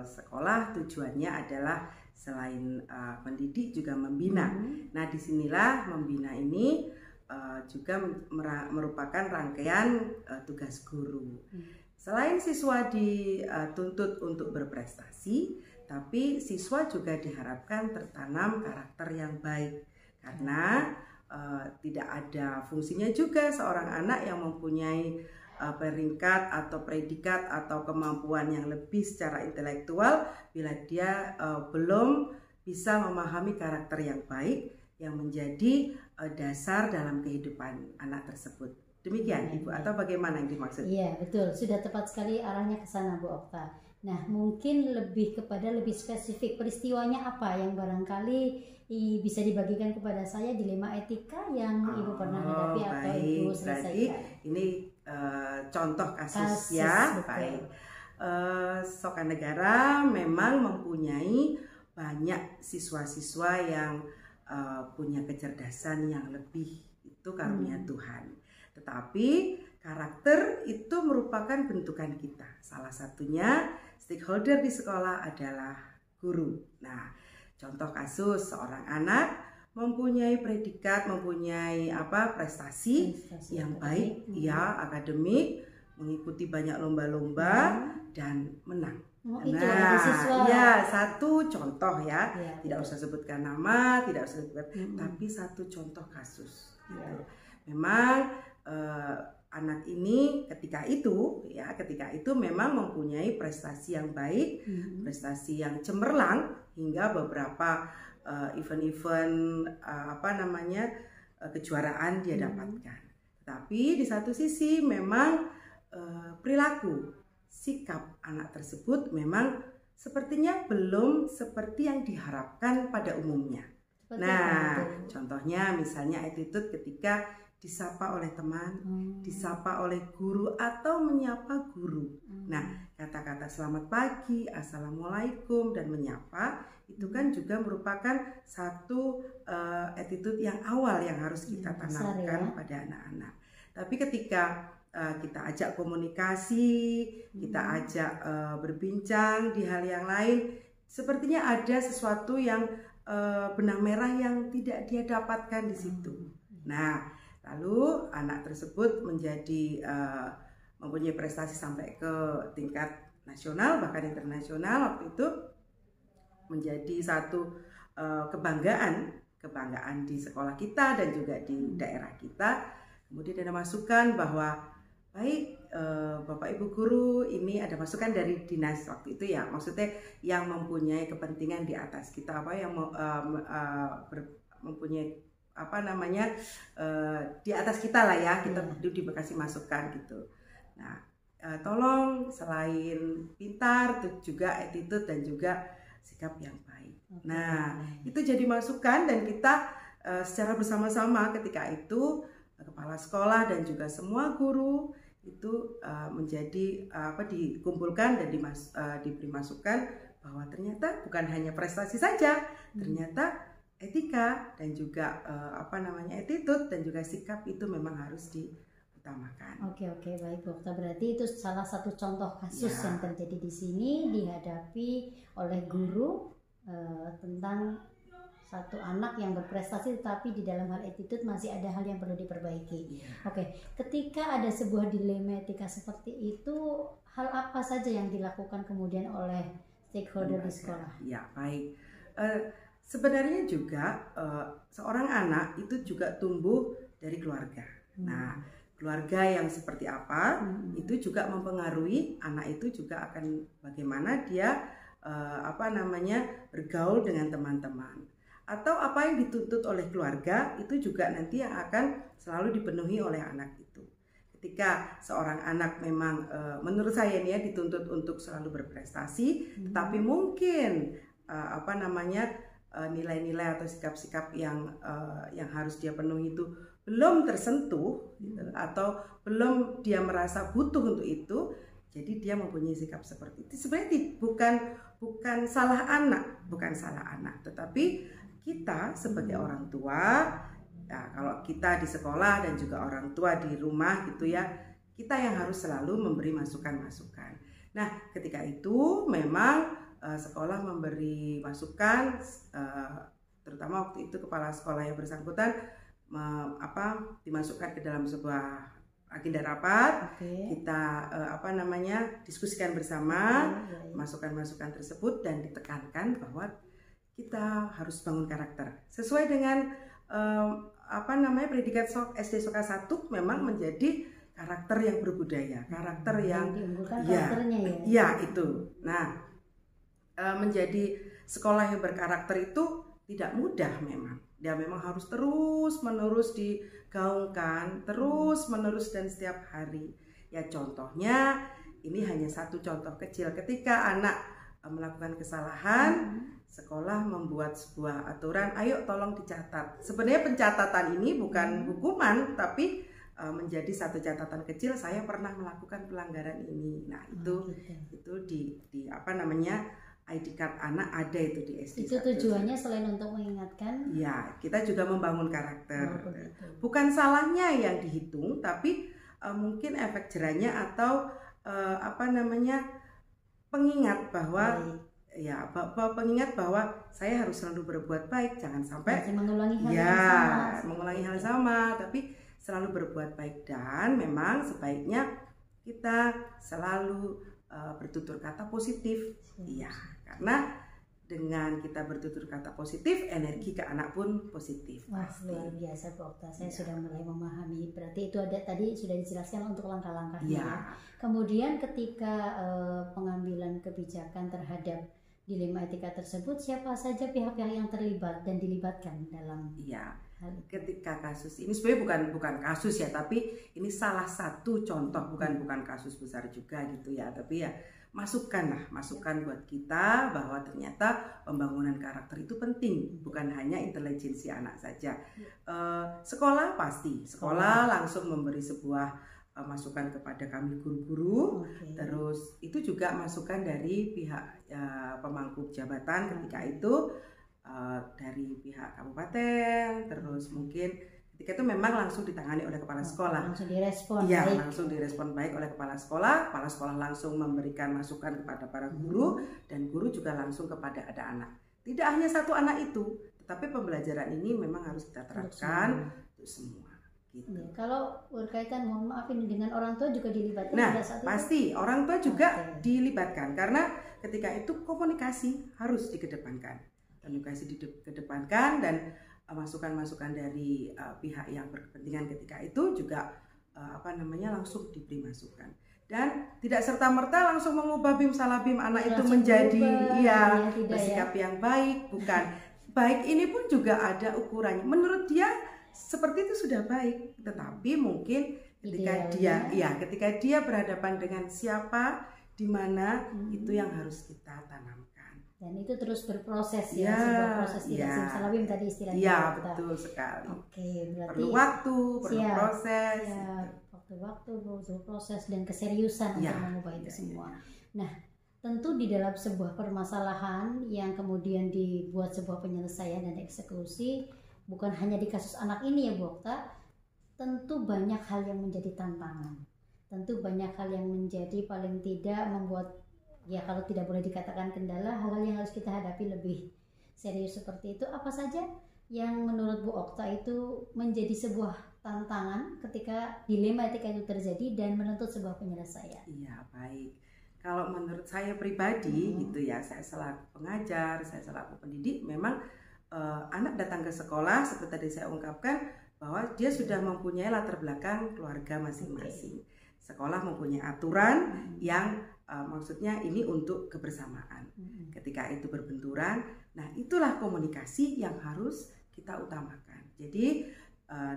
Sekolah tujuannya adalah selain mendidik juga membina. Nah, disinilah membina ini juga merupakan rangkaian tugas guru. Selain siswa dituntut untuk berprestasi, tapi siswa juga diharapkan tertanam karakter yang baik, karena tidak ada fungsinya juga seorang anak yang mempunyai peringkat atau predikat atau kemampuan yang lebih secara intelektual bila dia belum bisa memahami karakter yang baik yang menjadi dasar dalam kehidupan anak tersebut. Demikian Ibu, atau bagaimana yang dimaksud? Iya, betul, sudah tepat sekali arahnya ke sana Bu Okta. Nah, mungkin lebih spesifik peristiwanya apa yang barangkali bisa dibagikan kepada saya, dilema etika yang Ibu pernah hadapi atau Ibu selesaikan. Berarti ini contoh kasus ya. Betul. Baik. Sokanegara memang mempunyai banyak siswa-siswa yang punya kecerdasan yang lebih, itu karunia Tuhan. Tetapi karakter itu merupakan bentukan kita. Salah satunya stakeholder di sekolah adalah guru. Nah, contoh kasus seorang anak mempunyai predikat, mempunyai prestasi yang baik, ya, akademik, mengikuti banyak lomba-lomba dan menang. Ya, satu contoh ya, tidak usah sebutkan nama, tidak usah sebutkan, tapi satu contoh kasus. Gitu. Memang anak ini ketika itu memang mempunyai prestasi yang baik, prestasi yang cemerlang hingga beberapa event-event kejuaraan dia dapatkan. Tapi di satu sisi memang perilaku, sikap anak tersebut memang sepertinya belum seperti yang diharapkan pada umumnya. Contohnya misalnya attitude ketika disapa oleh teman, disapa oleh guru atau menyapa guru. Nah, kata-kata selamat pagi, assalamualaikum dan menyapa itu kan juga merupakan satu attitude yang awal yang harus kita tanamkan pada anak-anak. Tapi ketika kita ajak komunikasi, kita ajak berbincang di hal yang lain, sepertinya ada sesuatu yang benang merah yang tidak dia dapatkan di situ. Nah, lalu anak tersebut menjadi mempunyai prestasi sampai ke tingkat nasional bahkan internasional. Waktu itu menjadi satu kebanggaan di sekolah kita dan juga di daerah kita. Kemudian ada masukan bahwa baik Bapak Ibu guru, ini ada masukan dari dinas waktu itu ya, maksudnya yang mempunyai kepentingan di atas kita, yang mempunyai di atas kita lah ya, kita dikasih masukan gitu. Nah, tolong selain pintar juga attitude dan juga sikap yang baik. Nah, itu jadi masukan dan kita secara bersama-sama ketika itu kepala sekolah dan juga semua guru itu menjadi dikumpulkan dan diberi masukan bahwa ternyata bukan hanya prestasi saja, ternyata etika dan juga attitude dan juga sikap itu memang harus diutamakan. Oke, baik Bu Okta. Berarti itu salah satu contoh kasus yang terjadi di sini dihadapi oleh guru tentang satu anak yang berprestasi tetapi di dalam hal attitude masih ada hal yang perlu diperbaiki. Oke, ketika ada sebuah dilema etika seperti itu, hal apa saja yang dilakukan kemudian oleh stakeholder di sekolah? Ya, baik. Sebenarnya juga seorang anak itu juga tumbuh dari keluarga. Nah, keluarga yang seperti apa itu juga mempengaruhi anak itu juga akan bagaimana dia bergaul dengan teman-teman. Atau apa yang dituntut oleh keluarga itu juga nanti yang akan selalu dipenuhi oleh anak itu. Ketika seorang anak memang menurut saya ini dituntut untuk selalu berprestasi, tetapi mungkin nilai-nilai atau sikap-sikap yang harus dia penuhi itu belum tersentuh gitu, atau belum dia merasa butuh untuk itu, jadi dia mempunyai sikap seperti itu. Sebenarnya bukan salah anak, tetapi kita sebagai orang tua, kalau kita di sekolah dan juga orang tua di rumah gitu ya, kita yang harus selalu memberi masukan-masukan. Nah, ketika itu memang sekolah memberi masukan, terutama waktu itu kepala sekolah yang bersangkutan dimasukkan ke dalam sebuah agenda rapat. Kita diskusikan bersama masukan-masukan tersebut dan ditekankan bahwa kita harus bangun karakter sesuai dengan predikat SD Soka 1 memang menjadi karakter yang berbudaya, karakter yang karakternya ya itu. Nah, menjadi sekolah yang berkarakter itu tidak mudah memang. Dia memang harus terus-menerus digaungkan, terus-menerus dan setiap hari. Ya contohnya, ini hanya satu contoh kecil. Ketika anak melakukan kesalahan, sekolah membuat sebuah aturan, ayo tolong dicatat. Sebenarnya pencatatan ini bukan hukuman, tapi menjadi satu catatan kecil, saya pernah melakukan pelanggaran ini. Nah, itu di ID card anak ada itu di SD. Itu tujuannya selain untuk mengingatkan? Ya, kita juga membangun karakter. Bukan salahnya yang dihitung, tapi mungkin efek jerahnya atau pengingat bahwa pengingat bahwa saya harus selalu berbuat baik, jangan sampai mengulangi hal sama, tapi selalu berbuat baik. Dan memang sebaiknya kita selalu bertutur kata positif. Iya, karena dengan kita bertutur kata positif, energi ke anak pun positif. Wah, luar biasa Bu Okta. Saya sudah mulai memahami. Berarti itu ada tadi sudah dijelaskan untuk langkah-langkahnya. Ya. Kemudian ketika pengambilan kebijakan terhadap dilema etika tersebut, siapa saja pihak-pihak yang terlibat dan dilibatkan dalam ketika kasus ini sebenarnya bukan kasus ya, tapi ini salah satu contoh, bukan kasus besar juga gitu ya, tapi ya masukan buat kita bahwa ternyata pembangunan karakter itu penting, bukan hanya intelijensi anak saja. Sekolah langsung memberi sebuah masukan kepada kami guru-guru, terus itu juga masukan dari pihak pemangku jabatan ketika itu, dari pihak kabupaten, terus mungkin ketika itu memang langsung ditangani oleh kepala sekolah. Langsung direspon baik. Langsung direspon baik oleh kepala sekolah. Kepala sekolah langsung memberikan masukan kepada para guru, dan guru juga langsung kepada ada anak. Tidak hanya satu anak itu, tetapi pembelajaran ini memang harus kita terapkan untuk semua. Gitu. Ya, kalau berkaitan, mohon maaf ini dengan orang tua juga dilibatkan. Nah, pasti orang tua juga dilibatkan, karena ketika itu komunikasi harus dikedepankan. Komunikasi dikedepankan dan masukan-masukan dari pihak yang berkepentingan ketika itu juga langsung diberi masukan, dan tidak serta-merta langsung mengubah bim salah bim anak itu menjadi bersikap yang baik, bukan. Baik ini pun juga ada ukurannya. Menurut dia seperti itu sudah baik, tetapi mungkin ketika dia berhadapan dengan siapa, di mana, itu yang harus kita tanamkan. Dan itu terus berproses sebuah proses tidak simsalabim tadi istilahnya. Iya, betul sekali. Berarti perlu waktu, perlu proses. Waktu, perlu proses dan keseriusan untuk mengubah itu semua. Nah, tentu di dalam sebuah permasalahan yang kemudian dibuat sebuah penyelesaian dan eksekusi, bukan hanya di kasus anak ini ya Bu Okta, tentu banyak hal yang menjadi tantangan. Tentu banyak hal yang menjadi paling tidak membuat, kalau tidak boleh dikatakan kendala, hal-hal yang harus kita hadapi lebih serius seperti itu. Apa saja yang menurut Bu Okta itu menjadi sebuah tantangan ketika dilema etika itu terjadi dan menuntut sebuah penyelesaian? Iya, baik. Kalau menurut saya pribadi gitu ya, saya selaku pengajar, saya selaku pendidik, memang anak datang ke sekolah seperti tadi saya ungkapkan bahwa dia sudah mempunyai latar belakang keluarga masing-masing. Sekolah mempunyai aturan yang maksudnya ini untuk kebersamaan. Ketika itu berbenturan, nah itulah komunikasi yang harus kita utamakan. Jadi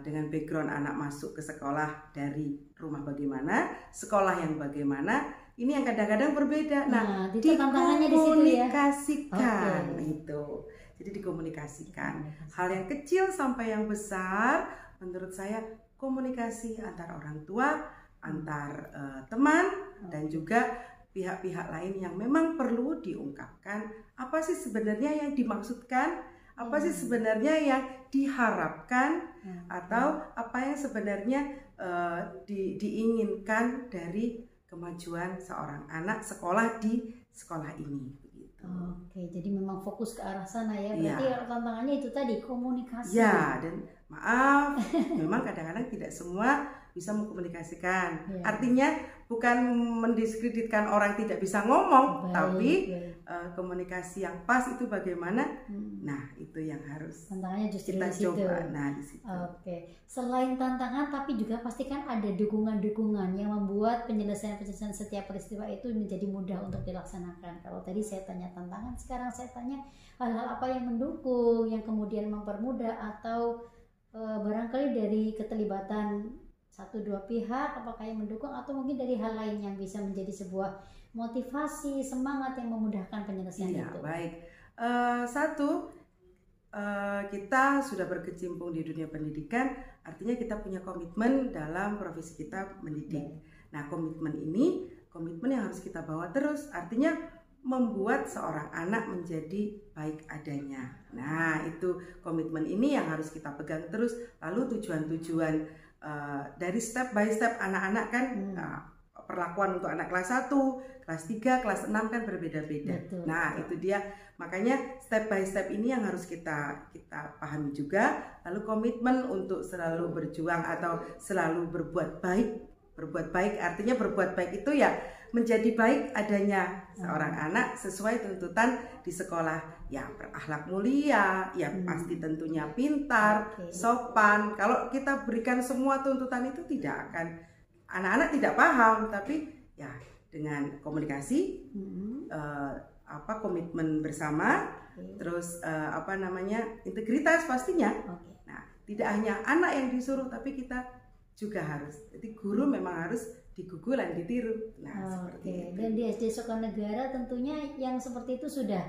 dengan background anak masuk ke sekolah dari rumah bagaimana, sekolah yang bagaimana, ini yang kadang-kadang berbeda. Nah, dikomunikasikan itu. Jadi dikomunikasikan. Hal yang kecil sampai yang besar, menurut saya komunikasi antar orang tua, antar teman, dan juga pihak-pihak lain yang memang perlu diungkapkan apa sih sebenarnya yang dimaksudkan, apa sih sebenarnya yang diharapkan, atau apa yang sebenarnya diinginkan dari kemajuan seorang anak sekolah di sekolah ini. Oke, jadi memang fokus ke arah sana ya. Berarti tantangannya itu tadi, komunikasi. Ya, dan maaf, memang kadang-kadang tidak semua bisa mengkomunikasikan. Artinya bukan mendiskreditkan orang tidak bisa ngomong, tapi komunikasi yang pas itu bagaimana? Nah, itu yang harus tantangannya justru kita di situ. coba. Nah, di situ. Oke. Selain tantangan, tapi juga pastikan ada dukungan-dukungan yang membuat penyelesaian setiap peristiwa itu menjadi mudah untuk dilaksanakan. Kalau tadi saya tanya tantangan, sekarang saya tanya hal-hal apa yang mendukung, yang kemudian mempermudah, atau barangkali dari keterlibatan 1-2 pihak, apakah yang mendukung, atau mungkin dari hal lain yang bisa menjadi sebuah motivasi, semangat yang memudahkan penyelesaian itu. Baik. Satu, kita sudah berkecimpung di dunia pendidikan, artinya kita punya komitmen dalam profesi kita mendidik. Nah, komitmen ini komitmen yang harus kita bawa terus, artinya membuat seorang anak menjadi baik adanya. Nah, itu komitmen ini yang harus kita pegang terus. Lalu tujuan-tujuan dari step by step anak-anak kan, perlakuan untuk anak kelas 1, kelas 3, kelas 6 kan berbeda-beda. Nah, itu dia. Makanya step by step ini yang harus kita pahami juga. Lalu komitmen untuk selalu berjuang atau selalu berbuat baik. Berbuat baik artinya berbuat baik itu ya menjadi baik adanya seorang anak sesuai tuntutan di sekolah, ya berakhlak mulia, ya pasti tentunya pintar, sopan. Kalau kita berikan semua tuntutan itu tidak akan, anak-anak tidak paham. Tapi ya dengan komunikasi, komitmen bersama, terus integritas pastinya. Nah, tidak hanya anak yang disuruh, tapi kita juga harus. Jadi guru memang harus digugu dan ditiru. Nah, seperti itu. Dan di SD Sekolah Negara tentunya yang seperti itu sudah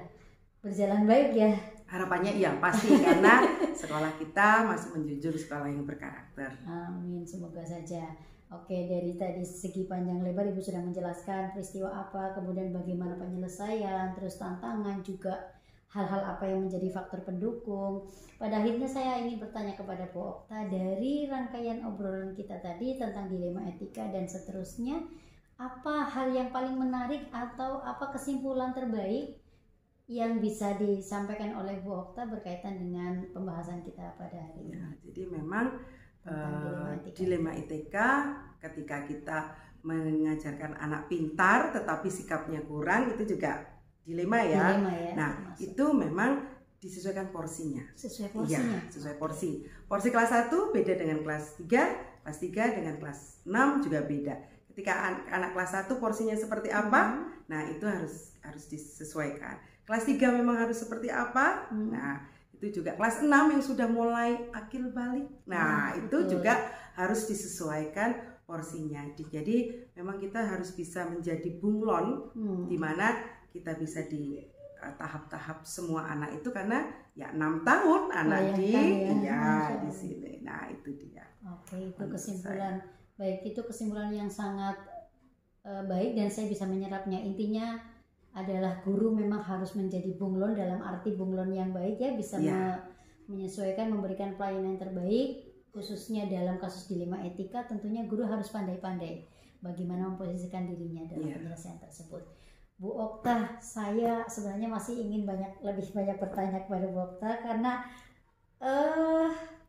berjalan baik ya. Harapannya iya pasti karena sekolah kita masih menjunjung sekolah yang berkarakter. Amin, semoga saja. Oke, dari tadi segi panjang lebar Ibu sudah menjelaskan peristiwa apa, kemudian bagaimana penyelesaian, terus tantangan, juga hal-hal apa yang menjadi faktor pendukung. Pada akhirnya saya ingin bertanya kepada Bu Okta, dari rangkaian obrolan kita tadi tentang dilema etika dan seterusnya, apa hal yang paling menarik atau apa kesimpulan terbaik yang bisa disampaikan oleh Bu Okta berkaitan dengan pembahasan kita pada hari ini? Ya, jadi memang dilema etika ketika kita mengajarkan anak pintar tetapi sikapnya kurang, itu juga dilema ya. Nah, termasuk. Itu memang disesuaikan porsinya. Sesuai porsinya. Ya, sesuai porsi. Porsi kelas 1 beda dengan kelas 3, kelas 3 dengan kelas 6 juga beda. Ketika anak kelas 1 porsinya seperti apa, nah itu harus disesuaikan. Kelas 3 memang harus seperti apa. Nah, itu juga kelas 6 yang sudah mulai akil balik. Nah, itu juga harus disesuaikan porsinya. Jadi memang kita harus bisa menjadi bunglon di mana kita bisa di tahap-tahap semua anak itu, karena ya 6 tahun anak di sini. Nah, itu dia. Oke, itu kesimpulan. Baik, itu kesimpulan yang sangat baik dan saya bisa menyerapnya. Intinya adalah guru memang harus menjadi bunglon, dalam arti bunglon yang baik ya, bisa menyesuaikan, memberikan pelayanan yang terbaik, khususnya dalam kasus dilema etika. Tentunya guru harus pandai-pandai bagaimana memposisikan dirinya dalam penyelesaian tersebut. Bu Okta, saya sebenarnya masih ingin lebih banyak bertanya kepada Bu Okta, karena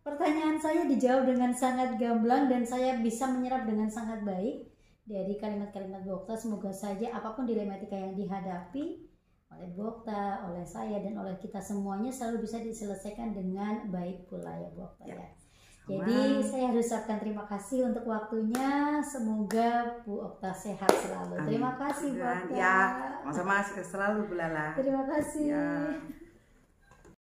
pertanyaan saya dijawab dengan sangat gamblang dan saya bisa menyerap dengan sangat baik dari kalimat-kalimat Bu Okta. Semoga saja apapun dilematika yang dihadapi oleh Bu Okta, oleh saya, dan oleh kita semuanya selalu bisa diselesaikan dengan baik pula ya Bu Okta ya. Jadi saya harus ucapkan terima kasih untuk waktunya. Semoga Bu Okta sehat selalu. Terima kasih Bu Okta. Ya, sama-sama selalu Bu Lala. Terima kasih.